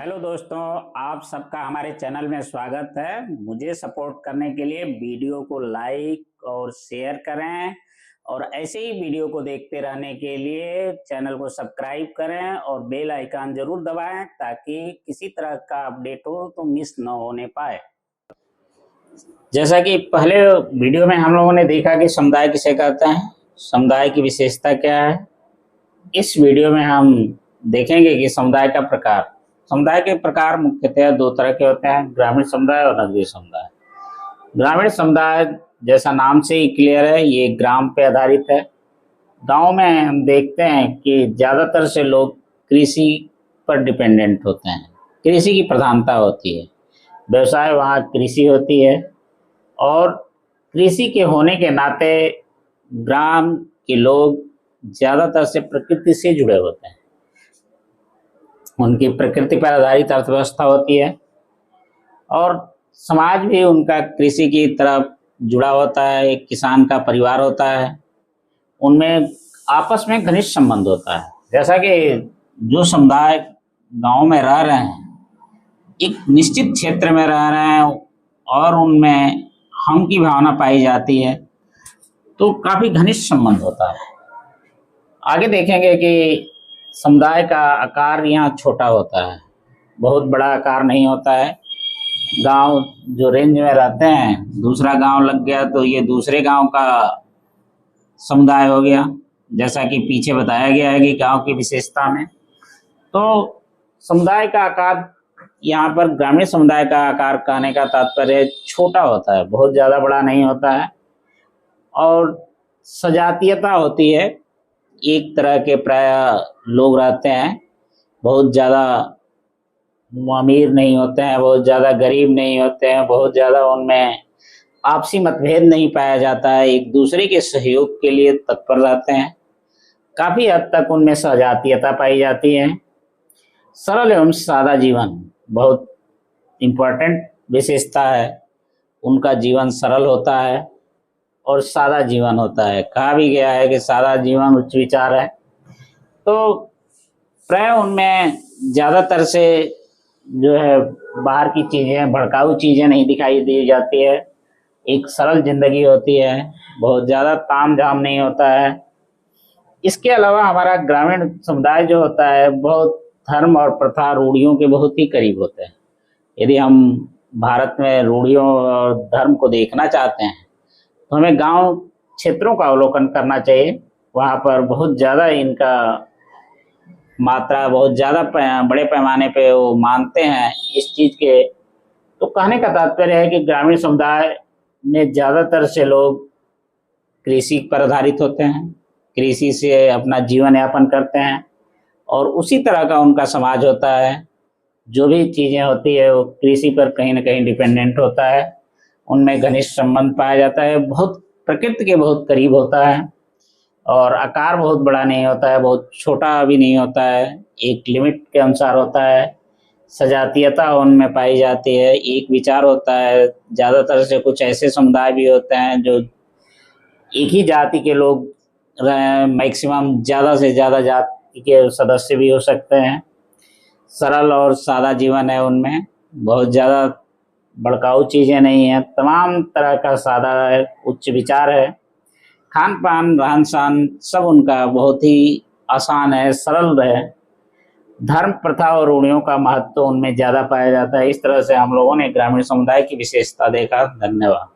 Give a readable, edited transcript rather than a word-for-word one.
Hello दोस्तों, आप सबका हमारे चैनल में स्वागत है। मुझे सपोर्ट करने के लिए वीडियो को लाइक और शेयर करें और ऐसे ही वीडियो को देखते रहने के लिए चैनल को सब्सक्राइब करें और बेल आइकन जरूर दबाएं ताकि किसी तरह का अपडेट हो तो मिस न होने पाए। जैसा कि पहले वीडियो में हम लोगों ने देखा कि समुदाय किसे कहते हैं, समुदाय की विशेषता क्या है। इस वीडियो में हम देखेंगे कि समुदाय के प्रकार मुख्यतः दो तरह के होते हैं, ग्रामीण समुदाय और नगरीय समुदाय। ग्रामीण समुदाय जैसा नाम से ही क्लियर है, ये ग्राम पे आधारित है। गांव में हम देखते हैं कि ज़्यादातर से लोग कृषि पर डिपेंडेंट होते हैं, कृषि की प्रधानता होती है, व्यवसाय वहाँ कृषि होती है और कृषि के होने के नाते ग्राम के लोग ज़्यादातर से प्रकृति से जुड़े होते हैं। उनकी प्रकृति पर आधारित अर्थव्यवस्था होती है और समाज भी उनका कृषि की तरफ जुड़ा होता है। एक किसान का परिवार होता है, उनमें आपस में घनिष्ठ संबंध होता है। जैसा कि जो समुदाय गांव में रह रहे हैं, एक निश्चित क्षेत्र में रह रहे हैं और उनमें हम की भावना पाई जाती है, तो काफ़ी घनिष्ठ संबंध होता है। आगे देखेंगे कि समुदाय का आकार यहाँ छोटा होता है, बहुत बड़ा आकार नहीं होता है। गांव जो रेंज में रहते हैं, दूसरा गांव लग गया तो ये दूसरे गांव का समुदाय हो गया, जैसा कि पीछे बताया गया है कि गांव की विशेषता में। तो समुदाय का आकार यहाँ पर, ग्रामीण समुदाय का आकार कहने का तात्पर्य छोटा होता है, बहुत ज़्यादा बड़ा नहीं होता है और सजातीयता होती है। एक तरह के प्राय लोग रहते हैं, बहुत ज़्यादा अमीर नहीं होते हैं, बहुत ज़्यादा गरीब नहीं होते हैं, बहुत ज़्यादा उनमें आपसी मतभेद नहीं पाया जाता है, एक दूसरे के सहयोग के लिए तत्पर रहते हैं। काफ़ी हद तक उनमें सजातीयता पाई जाती है। सरल एवं सादा जीवन बहुत इम्पोर्टेंट विशेषता है। उनका जीवन सरल होता है और सादा जीवन होता है। कहा भी गया है कि सादा जीवन उच्च विचार है। तो प्राय उनमें ज़्यादातर से जो है बाहर की चीज़ें, भड़काऊ चीज़ें नहीं दिखाई दी जाती है। एक सरल जिंदगी होती है, बहुत ज़्यादा ताम झाम नहीं होता है। इसके अलावा हमारा ग्रामीण समुदाय जो होता है, बहुत धर्म और प्रथा रूढ़ियों के बहुत ही करीब होते हैं। यदि हम भारत में रूढ़ियों और धर्म को देखना चाहते हैं तो हमें गांव क्षेत्रों का अवलोकन करना चाहिए। वहाँ पर बहुत ज़्यादा इनका मात्रा, बहुत ज़्यादा बड़े पैमाने पे वो मानते हैं इस चीज़ के। तो कहने का तात्पर्य है कि ग्रामीण समुदाय में ज़्यादातर से लोग कृषि पर आधारित होते हैं, कृषि से अपना जीवन यापन करते हैं और उसी तरह का उनका समाज होता है। जो भी चीज़ें होती है वो कृषि पर कहीं ना कहीं डिपेंडेंट होता है। उनमें घनिष्ठ संबंध पाया जाता है, बहुत प्रकृति के बहुत करीब होता है और आकार बहुत बड़ा नहीं होता है, बहुत छोटा भी नहीं होता है, एक लिमिट के अनुसार होता है। सजातीयता उनमें पाई जाती है, एक विचार होता है। ज़्यादातर से कुछ ऐसे समुदाय भी होते हैं जो एक ही जाति के लोग रहे, मैक्सिमम ज़्यादा से ज़्यादा जाति के सदस्य भी हो सकते हैं। सरल और सादा जीवन है उनमें, बहुत ज़्यादा भड़काऊ चीज़ें नहीं हैं, तमाम तरह का सादा है, उच्च विचार है। खान पान, रहन सहन सब उनका बहुत ही आसान है, सरल है। धर्म, प्रथा और रूढ़ियों का महत्व उनमें ज़्यादा पाया जाता है। इस तरह से हम लोगों ने ग्रामीण समुदाय की विशेषता देखा। धन्यवाद।